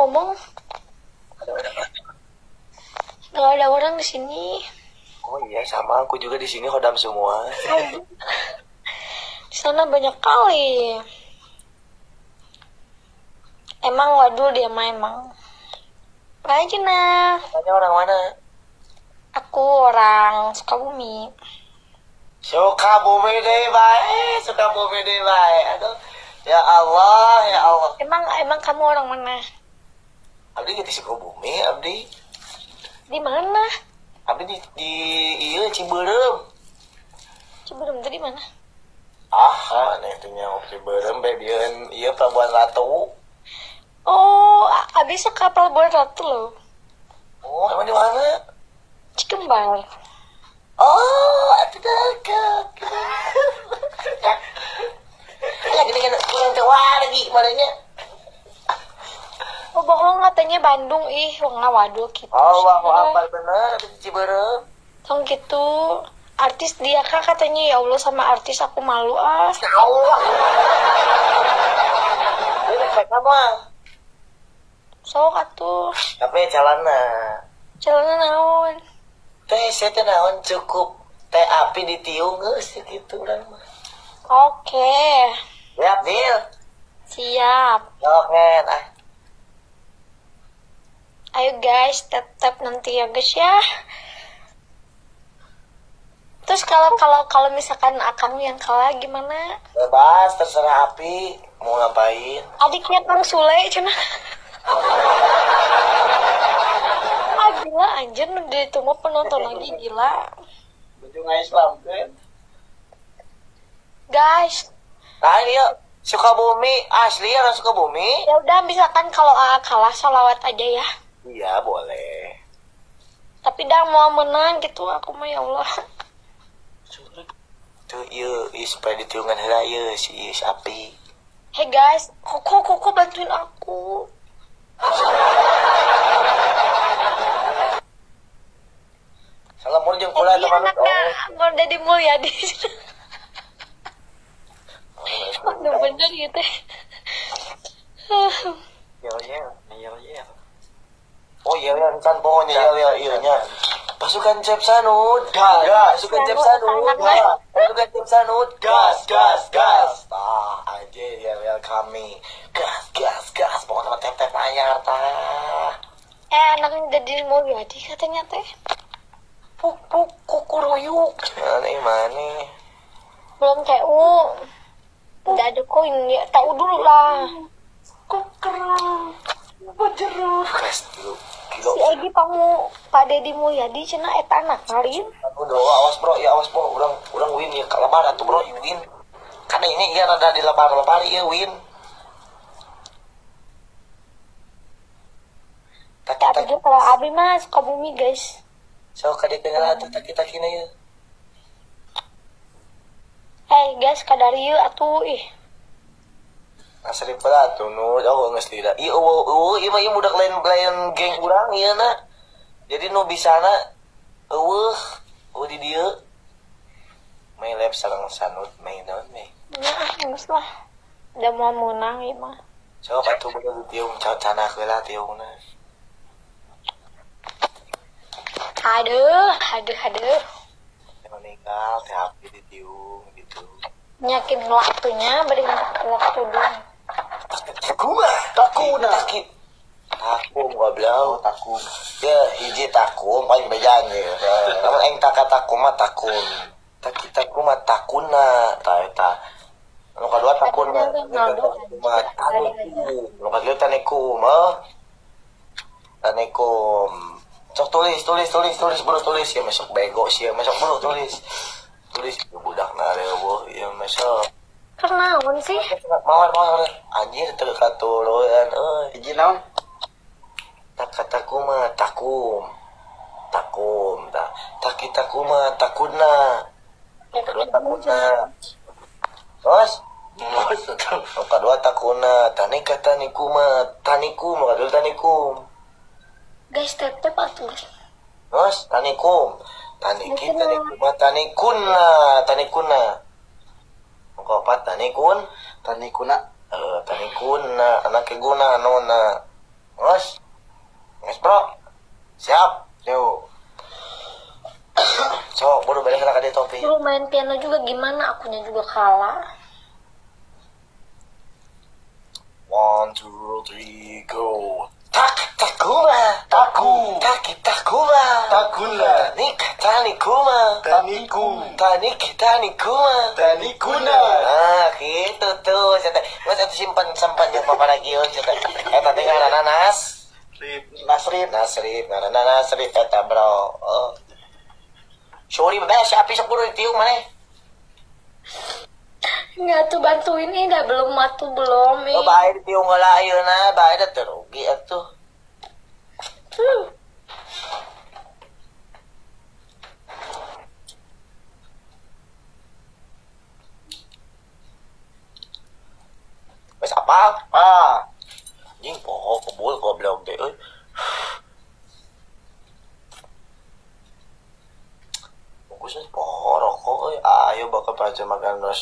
ngomong. Gak ada orang di sini. Oh iya, sama aku juga di sini hodam semua. Di sana banyak kali. Emang waduh dia mah emang. Rajin nah. Tanya orang mana? Aku orang Sukabumi. Sukabumi deh baik, Sukabumi deh baik. Aduh, ya Allah, ya Allah. Emang kamu orang mana? Abdi di Sukabumi, Abdi. Di mana? Abdi di iya Ciberem. Ciberem tadi mana? Mana itu nyawa Ciberem, bebian iya Pelabuhan Ratu. Oh, abis kapal buat ratu loh. Oh, emang di mana? Cikembang. Oh, itu dekat. Lagi dengan kurang tua lagi madanya. Oh bohong katanya Bandung waduh gitu. Allah apa bener di Ciberem. Tong gitu. Artis dia kak katanya ya Allah sama artis aku malu ah. Ya Allah. Ini kayak apa? Sok atuh. Tapi calana. Celana naon? Teh saya teh naon cukup teh api ditiung geus gitu urang mah. Oke. Siap, Dil. Siap. Oke, Ayo guys, tap nanti ya guys ya. Terus kalau misalkan akang yang kalah gimana? bebas terserah api mau ngapain. Adiknya Kang Sule cina. Ah gila anjir di itu mah penonton lagi gila. Baju Islam kan. Guys, Nah ini ya Sukabumi asli orang Sukabumi. ya udah misalkan kalau AA kalah salawat aja ya. Iya boleh. Tapi dah mau menang gitu aku mah ya Allah. Tuh iya supaya ditiungan heula ieu si api. Hey guys, koko bantuin aku. Salam jeung kula Jadi teman. anaknya mau jadi Mulyadi. Udah bener gitu. Iya. Oh iya kan pokoknya iya nya. Pasukan Cep Sanud, gas. Pasukan Cep Sanud, Pasukan Cep Sanud, gas. Aja ya kami. Gas. Pokoknya sama tep anyar tah. Anaknya jadi Mulyadi katanya teh. Puk kukuroyuk. Mana? Belum TU. Udah ada koin ya, TU dulu lah. Kukerang. Bajeruk. Kes dulu. Kilo. Si Egi pangu Pak Deddy Mulyadi cenah eta anak kalian. Aduh, awas bro, urang win ya kelebaran tuh bro, win. Karena ini iya rada di lebar ya win. Tapi juga kalau Abi mah Sukabumi guys. So kadek tinggal atuh kita kina ya. Hey guys, kadari yuk atuh Asli pala tuh nu jauh geus lila. Ieu mah budak lain geng urang ieu na. Jadi nu bisana di dieu. Main lab sareng Sanud main naon meh. Nah, geus lah. Udah mau menang ieu mah. So atuh bener tiung cana heula tiungna. Aduh. Meninggal teh api di tiung gitu. Nyakin waktunya beri waktu dulu. Takuna. Takum goblok. Takum. Ya, hiji takum paling bejaan ya. Namun aing takum mah takum. Takum mah takuna. Ta eta. Nu kadua takuna. Mah tanikum. Nu kadua tanikum, Tanikum. Sok tulis bro tulis ya masuk bego sih ya masuk bro tulis budak nareueuh ya masuk. Kenaon sih? Mawar anjir teu katuloan hiji naon takataku mah takum takitaku mah takuna kedua takuna terus kedua takuna taniku mah tanikum kedua tanikum Guys, tetep atuh. terus tanikum mah tanikuna Kopat tanikuna anak guna nona Nges bro. Siap. Yuk. So, baru balik ke di topi. Lu main piano juga gimana? Akunya juga kalah. 1, 2, 3, go. Takuma. Takuma. Takuna. Tanikuma. Tanikuma. Tanikuna. Ah, gitu tuh. Mas itu simpan ya papa lagi yun. Tadi ngaran Nasrib. Ngaran Nasrib eta bro. Oh. Sorry, Mbak, siapa sok kudu ditiung maneh? Nggak tuh bantuin ini dah belum matu belum Oh, bae ditiung heula ayeuna, bae da terugi atuh. Wes apa? Anjing poho kebul goblok teh euy. Bungkusnya poho rokok euy. Ayo bakal pacar makan nos.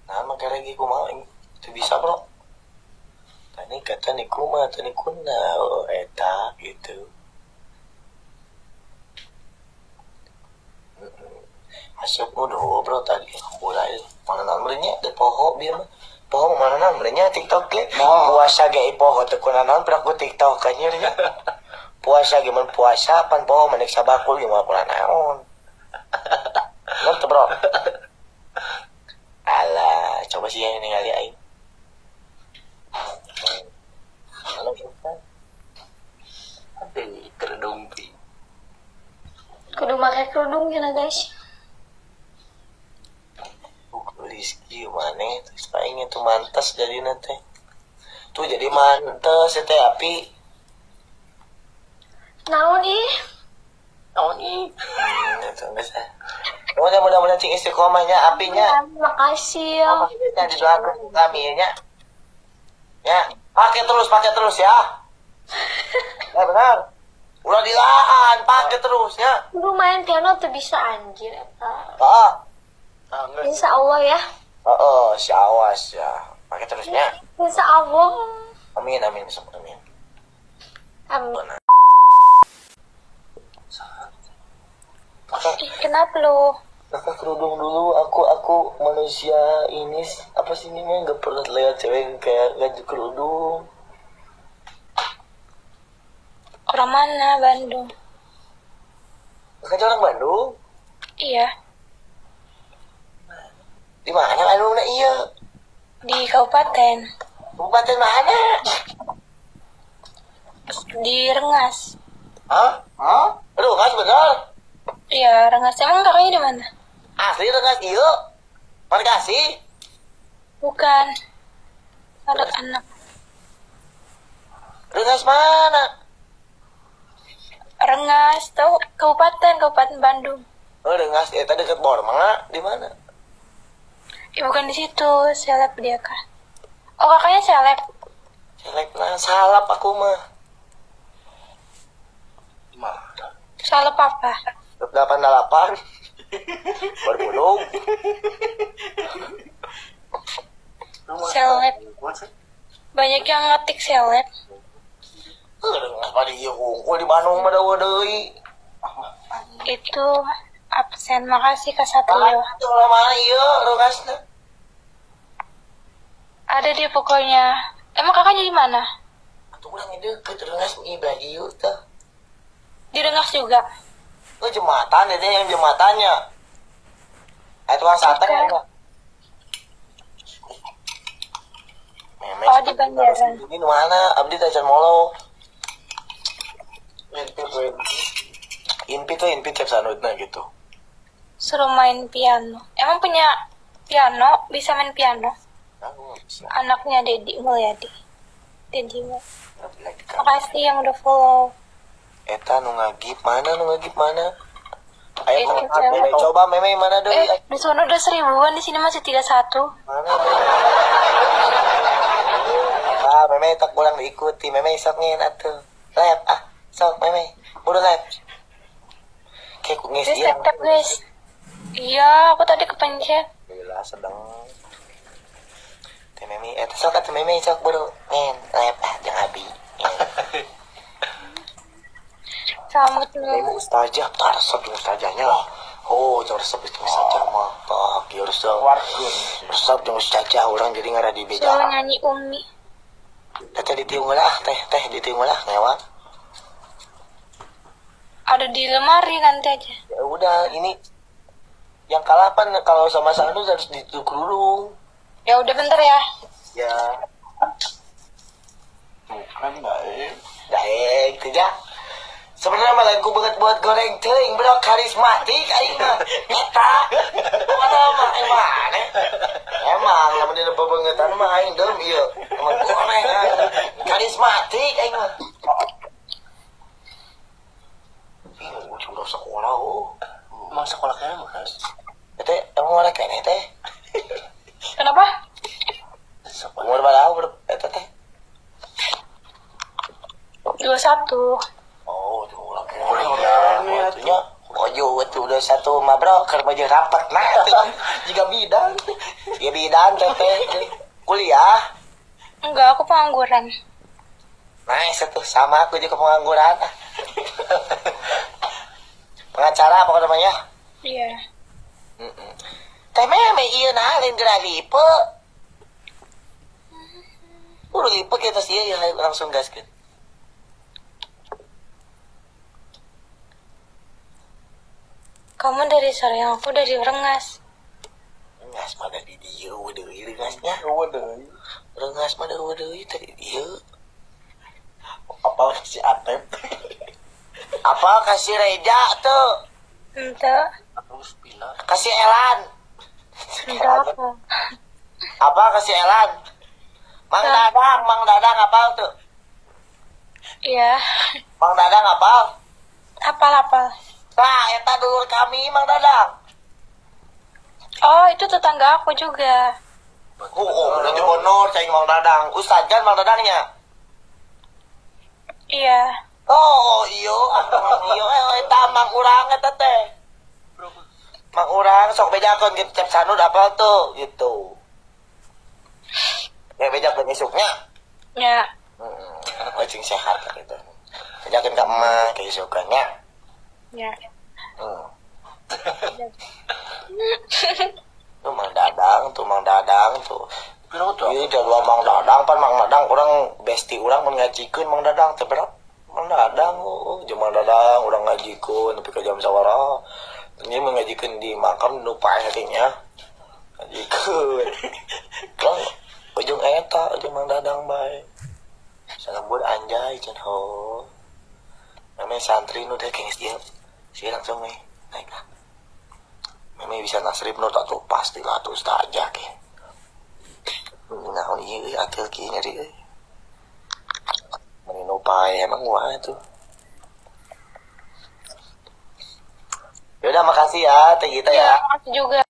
Nah, makan lagi kumaha itu bisa, Bro. Tani kata nikuma, tani kuna, oh eta gitu. Asap udah bro tadi mulai mana namanya ada poho biar mah poho mana namanya TikTok ke puasa ge poho teu kunaon pernah ku TikTok kayaknya nya puasa gimana puasa pan poho manek sabakul gimana kunaon ngerti bro alah coba sih yang ningali aing halo Sultan kerudung kudu pakai kerudung ya guys. Rizky mana terus paling itu mantas jadi nanti tuh jadi mantas ya teh api Naon ih itu enggak sih mudah-mudahan cing istiqomahnya apinya makasih ya. yang didoakan kami ya pakai terus ya ya benar udah dilaan pakai terus ya Lu main piano tuh bisa anjir eta. Insya Allah ya. Syawas ya. Pakai terusnya. Insya Allah. Amin. Amin. Kenapa lu? Pakai kerudung dulu. Aku manusia ini apa sih ini mah nggak pernah lihat cewek yang kayak gaji kerudung. Orang mana Bandung? Kan orang Bandung. Iya. Di mana Bandungnya iya? Di kabupaten. Kabupaten mana? Di Rengas. Hah? Rengas benar? Iya, Rengas. Emang kakaknya di mana? Asli Rengas iya? Markasi? Bukan. Anak-anak. Rengas mana? Rengas, tahu Kabupaten Bandung. Oh, Rengas eta dekat Borma, di mana? Ya bukan di situ, seleb dia kan. Oh, kakaknya seleb. Seleb nah, salap aku mah. Mana? Seleb apa? 88. Berbulung. Seleb. Banyak yang ngetik seleb. Rengas pada iya kungkul di Bandung mah dawa deui. Itu absen. Makasih Kak Satrio. Itu lah mana iya Rengasna. Ada dia pokoknya. Emang kakaknya di mana? Atuh urang deket Rengas ibadah ieu teh. Di Rengas juga. Oh jembatan deh yang jembatannya. Tukang sate Oke. enggak? Oh, di Banjaran. Ini mana? Abdi tajan molo. Inpi cep sanudna gitu. Suruh main piano. Emang punya piano? Bisa main piano? Aku nggak bisa. Anaknya Dedi Mulyadi. Dedi Mulyadi. Makasih yang udah follow. Eta nu ngagip mana? Ayo Itu coba meme mana deh? Di sana udah 1000-an, di sini masih 31. Mana? Meme tak pulang diikuti. Meme sok ngin atuh. Lep sok meme. Udah lep. Kayak ku ngis Guys, tap guys. Iya, aku tadi kepencet. Gila sedang. Teh meme sok atuh meme sok buru. Ngin lep jangan abi. Rambut Ini lu. ustazah, tak resep jeung ustazahnya. Oh, jeung resep jeung ustazah mah. Tah, kieu resep. Resep jeung ustazah urang jadi ngaradi beja. Suruh nyanyi Umi. Teh ditiung lah, teh ditiung lah ngewang. Ada di lemari nanti aja. Ya udah, ini yang kalah pan kalau sama Sanus harus ditutup dulu. Ya udah bentar ya. Ya, Bukan baik. daeng tidak. Sebenarnya malah aku banget buat goreng teuing, bro, karismatik aing mah. Eta. Mana mah emang lamun dina babangetan mah aing deum ieu. Emang goreng karismatik aing mah. Udah sekolah Emang sekolah kayaknya mas. teh emang orang kene teh Kenapa? Sekolah. umur berapa teh 21. oh itu orang kene kuliah oh itu udah satu mah bro keur maju rapat nah Jika bidang. ya bidan teh kuliah Enggak, aku pengangguran. nice itu sama aku juga pengangguran pengacara apa namanya Iya. teh meme ieu nah lain geura lipe udah lipe kita sih ya langsung gaskeun Kamu dari Soreang, aku dari Rengas. ngas mah dari dieu deui rengasnya Waduh. rengas mah deui tadi dieu Apa si Atep? apa kasih Reja tuh Ente. Terus pindah. kasih Elan Ente apa? apa kasih Elan Mang Dadang apa tuh Iya. Mang Dadang apa Apal-apal. nah eta dulur kami Mang Dadang Oh, itu tetangga aku juga. berarti honor cai Mang Dadang Ustaz kan Mang Dadangnya Iya. oh iyo eta Mang urang eta teh Mang urang sok bejakeun gitu cep sanud apa tuh gitu ya bejakeun isuknya Ya. Wajing sehat gitu. Bejakeun ka emak kayak isukannya. Ya. Tuh Mang Dadang tuh. Pindah tuh. Ieu jadwal Mang Dadang pan Mang Dadang urang besti urang mun ngajikeun Mang Dadang teh berapa? Mang Dadang jeung Mang Dadang urang ngajikeun nepi ka jam sabaraha. Ini mengajikeun di makam nu paeh teh nya. Ngajikeun. Kan ujung eta ujung Mang Dadang bae. Salambur anjay can ho. Meme santri nu teh geus dia. Si langsung naik lah. Meme bisa nasrib nu tak tuh pastilah tuh ustazah ke. Naon ieu akil kieu nyari euy. Meni nu paeh emang wae tuh. Yaudah makasih ya teh kita ya. Makasih juga.